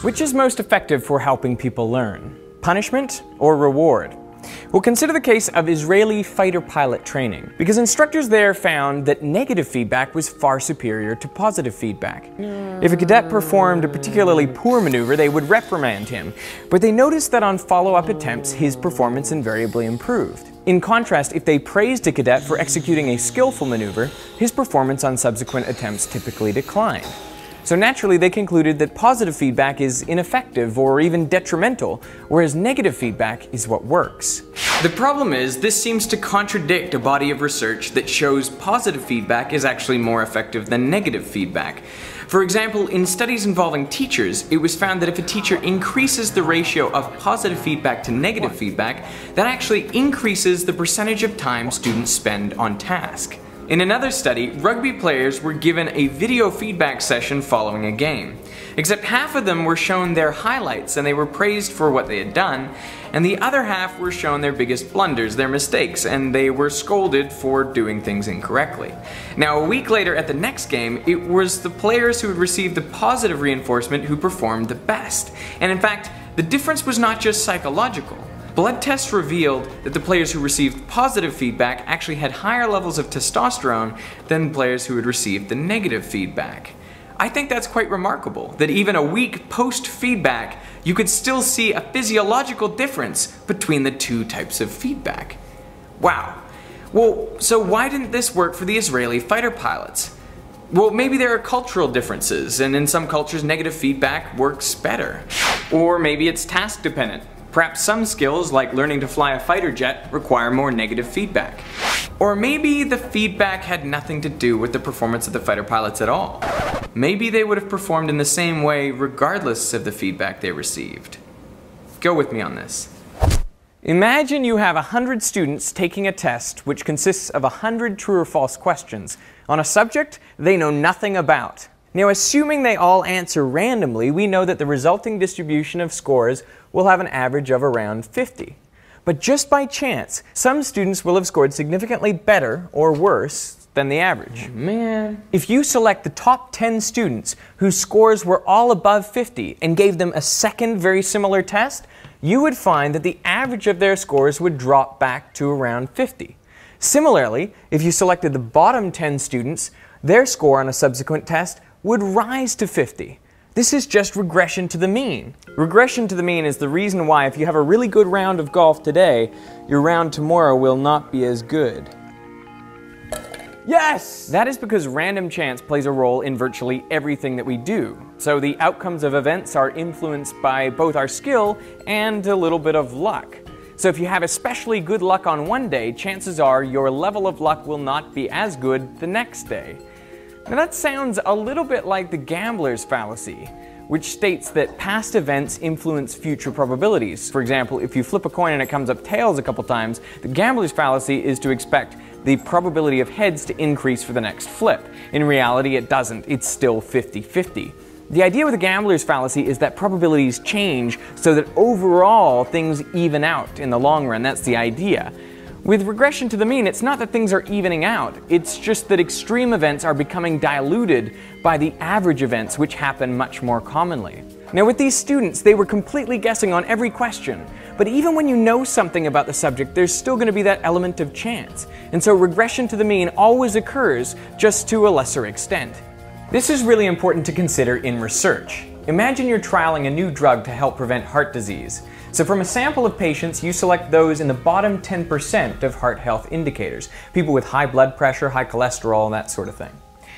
Which is most effective for helping people learn? Punishment or reward? We'll consider the case of Israeli fighter pilot training, because instructors there found that negative feedback was far superior to positive feedback. If a cadet performed a particularly poor maneuver, they would reprimand him, but they noticed that on follow-up attempts, his performance invariably improved. In contrast, if they praised a cadet for executing a skillful maneuver, his performance on subsequent attempts typically declined. So naturally, they concluded that positive feedback is ineffective or even detrimental, whereas negative feedback is what works. The problem is, this seems to contradict a body of research that shows positive feedback is actually more effective than negative feedback. For example, in studies involving teachers, it was found that if a teacher increases the ratio of positive feedback to negative feedback, that actually increases the percentage of time students spend on task. In another study, rugby players were given a video feedback session following a game. Except half of them were shown their highlights and they were praised for what they had done, and the other half were shown their biggest blunders, their mistakes, and they were scolded for doing things incorrectly. Now, a week later at the next game, it was the players who had received the positive reinforcement who performed the best. And in fact, the difference was not just psychological. Blood tests revealed that the players who received positive feedback actually had higher levels of testosterone than players who had received the negative feedback. I think that's quite remarkable, that even a week post-feedback, you could still see a physiological difference between the two types of feedback. Wow. Well, so why didn't this work for the Israeli fighter pilots? Well, maybe there are cultural differences, and in some cultures negative feedback works better. Or maybe it's task dependent. Perhaps some skills, like learning to fly a fighter jet, require more negative feedback. Or maybe the feedback had nothing to do with the performance of the fighter pilots at all. Maybe they would have performed in the same way regardless of the feedback they received. Go with me on this. Imagine you have 100 students taking a test which consists of 100 true or false questions on a subject they know nothing about. Now, assuming they all answer randomly, we know that the resulting distribution of scores will have an average of around 50. But just by chance, some students will have scored significantly better or worse than the average. Man. If you select the top 10 students whose scores were all above 50 and gave them a second very similar test, you would find that the average of their scores would drop back to around 50. Similarly, if you selected the bottom 10 students, their score on a subsequent test would rise to 50. This is just regression to the mean. Regression to the mean is the reason why if you have a really good round of golf today, your round tomorrow will not be as good. Yes! That is because random chance plays a role in virtually everything that we do. So the outcomes of events are influenced by both our skill and a little bit of luck. So if you have especially good luck on one day, chances are your level of luck will not be as good the next day. Now that sounds a little bit like the gambler's fallacy, which states that past events influence future probabilities. For example, if you flip a coin and it comes up tails a couple times, the gambler's fallacy is to expect the probability of heads to increase for the next flip. In reality, it doesn't. It's still 50-50. The idea with the gambler's fallacy is that probabilities change so that overall things even out in the long run. That's the idea. With regression to the mean, it's not that things are evening out, it's just that extreme events are becoming diluted by the average events, which happen much more commonly. Now with these students, they were completely guessing on every question, but even when you know something about the subject, there's still going to be that element of chance. And so regression to the mean always occurs, just to a lesser extent. This is really important to consider in research. Imagine you're trialing a new drug to help prevent heart disease. So from a sample of patients, you select those in the bottom 10% of heart health indicators, people with high blood pressure, high cholesterol, that sort of thing.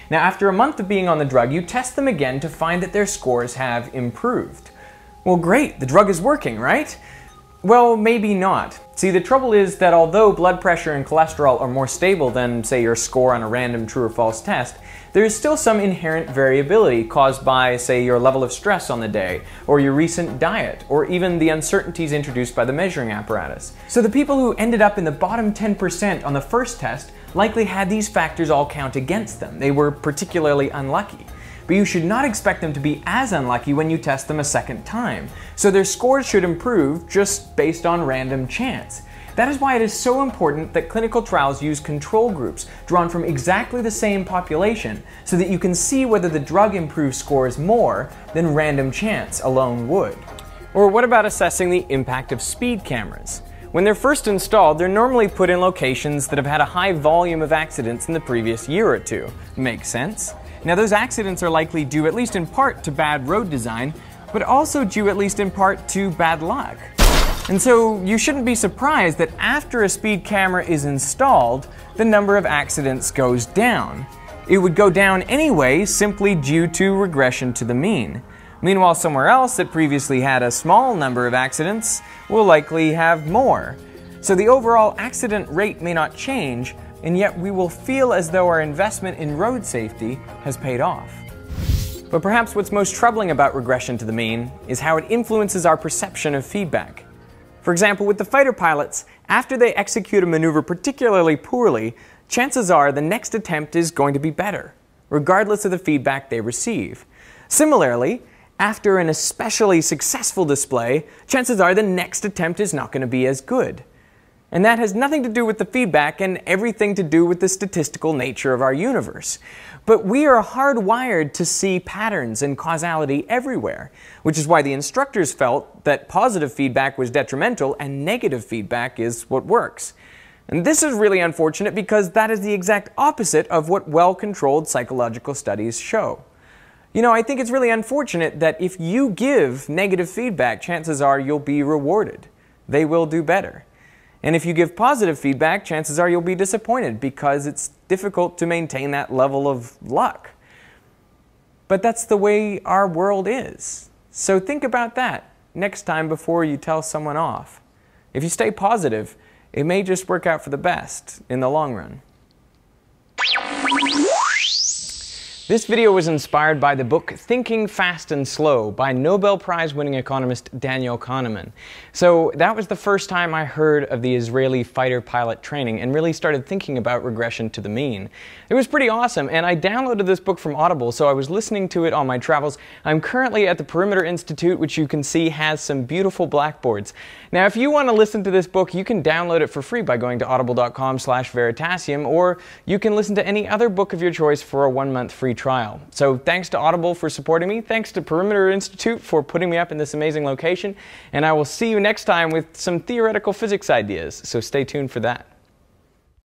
Now after a month of being on the drug, you test them again to find that their scores have improved. Well great, the drug is working, right? Well, maybe not. See, the trouble is that although blood pressure and cholesterol are more stable than, say, your score on a random true or false test, there is still some inherent variability caused by, say, your level of stress on the day, or your recent diet, or even the uncertainties introduced by the measuring apparatus. So the people who ended up in the bottom 10% on the first test likely had these factors all count against them. They were particularly unlucky. But you should not expect them to be as unlucky when you test them a second time. So their scores should improve just based on random chance. That is why it is so important that clinical trials use control groups drawn from exactly the same population so that you can see whether the drug improves scores more than random chance alone would. Or what about assessing the impact of speed cameras? When they're first installed, they're normally put in locations that have had a high volume of accidents in the previous year or two. Makes sense? Now those accidents are likely due at least in part to bad road design, but also due at least in part to bad luck. And so you shouldn't be surprised that after a speed camera is installed, the number of accidents goes down. It would go down anyway simply due to regression to the mean. Meanwhile, somewhere else that previously had a small number of accidents will likely have more. So the overall accident rate may not change, and yet we will feel as though our investment in road safety has paid off. But perhaps what's most troubling about regression to the mean is how it influences our perception of feedback. For example, with the fighter pilots, after they execute a maneuver particularly poorly, chances are the next attempt is going to be better, regardless of the feedback they receive. Similarly, after an especially successful display, chances are the next attempt is not going to be as good. And that has nothing to do with the feedback and everything to do with the statistical nature of our universe. But we are hardwired to see patterns and causality everywhere, which is why the instructors felt that positive feedback was detrimental and negative feedback is what works. And this is really unfortunate because that is the exact opposite of what well-controlled psychological studies show. You know, I think it's really unfortunate that if you give negative feedback, chances are you'll be rewarded. They will do better. And if you give positive feedback, chances are you'll be disappointed because it's difficult to maintain that level of luck. But that's the way our world is. So think about that next time before you tell someone off. If you stay positive, it may just work out for the best in the long run. This video was inspired by the book Thinking Fast and Slow by Nobel Prize-winning economist Daniel Kahneman. So that was the first time I heard of the Israeli fighter pilot training and really started thinking about regression to the mean. It was pretty awesome, and I downloaded this book from Audible, so I was listening to it on my travels. I'm currently at the Perimeter Institute, which you can see has some beautiful blackboards. Now, if you want to listen to this book, you can download it for free by going to audible.com/veritasium, or you can listen to any other book of your choice for a 1-month free trial. So thanks to Audible for supporting me, thanks to Perimeter Institute for putting me up in this amazing location, and I will see you next time with some theoretical physics ideas, so stay tuned for that.